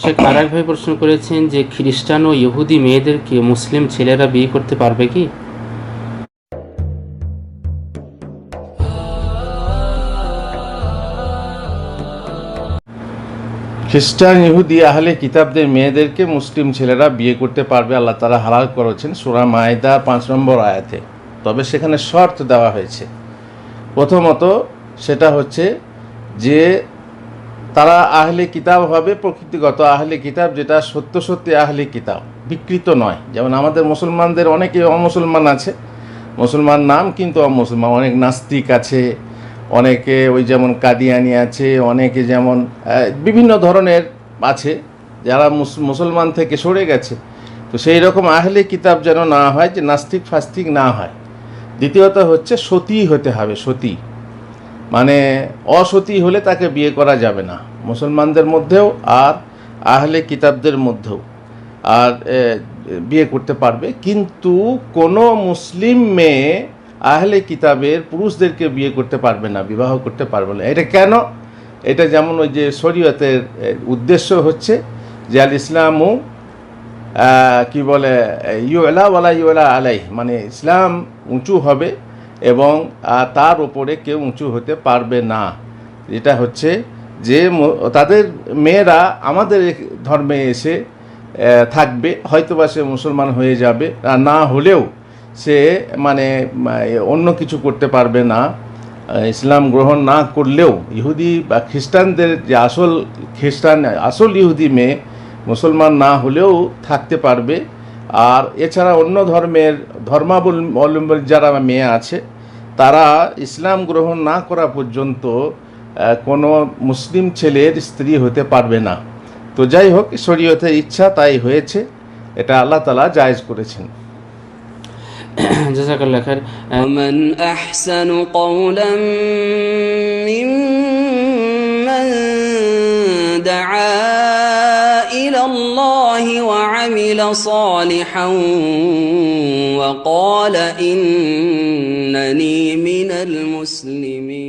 শেখ আরেক ভাই প্রশ্ন করেছেন যে খ্রিস্টান ও ইহুদি মেয়েদেরকে মুসলিম ছেলেরা বিয়ে করতে পারবে কি? খ্রিস্টান ইহুদি আহলে কিতাবদের মেয়েদেরকে মুসলিম ছেলেরা বিয়ে করতে পারবে, আল্লাহ তাআলা হালাল করেছেন সূরা মায়দা 5 নম্বর আয়াতে। তবে সেখানে শর্ত দেওয়া হয়েছে। প্রথমত সেটা হচ্ছে যে তারা আহলে কিতাব হবে, প্রকৃতিগত আহলে কিতাব, যেটা সত্য সত্যি আহলে কিতাব, বিকৃত নয়। যেমন আমাদের মুসলমানদের অনেকে অমুসলমান আছে, মুসলমান নাম কিন্তু অমুসলমান। অনেক নাস্তিক আছে, অনেকে ওই যেমন কাদিয়ানি আছে, অনেকে যেমন বিভিন্ন ধরনের আছে যারা মুসলমান থেকে সরে গেছে। তো সেই রকম আহলে কিতাব যেন না হয়, যে নাস্তিক ফাস্তিক না হয়। দ্বিতীয়ত হচ্ছে সতী হতে হবে, সতী মানে অসতী হলে তাকে বিয়ে করা যাবে না, মুসলমানদের মধ্যেও আর আহলে কিতাবদের মধ্যেও। আর বিয়ে করতে পারবে, কিন্তু কোনো মুসলিম মেয়ে আহলে কিতাবের পুরুষদেরকে বিয়ে করতে পারবে না, বিবাহ করতে পারবে না। এটা কেন? এটা যেমন ওই যে শরীয়তের উদ্দেশ্য হচ্ছে যে আল ইসলামু কি বলে ইউলা ওয়ালা ইউলা আলাই, মানে ইসলাম উঁচু হবে এবং তার উপরে কেউ উঁচু হতে পারবে না। এটা হচ্ছে যে তাদের মেয়েরা আমাদের ধর্মে এসে থাকবে, হয়তোবা সে মুসলমান হয়ে যাবে, আর না হলেও সে মানে অন্য কিছু করতে পারবে না। ইসলাম গ্রহণ না করলেও ইহুদি বা খ্রিস্টানদের যে আসল ইহুদি মেয়ে মুসলমান না হলেও থাকতে পারবে। আর এছাড়া অন্য ধর্মাবলম্বী যারা মেয়ে আছে, তারা ইসলাম গ্রহণ না করা পর্যন্ত কোনো মুসলিম ছেলের স্ত্রী হতে পারবে না। তো যাই হোক, শরীয়তের ইচ্ছা তাই হয়েছে, এটা আল্লাহ তাআলা জায়েজ করেছেন। জাযাকাল্লাহ খাইর। ومن أحسن قولا ممن دعا إلى الله وعمل صالحا وقال إنني من المسلمين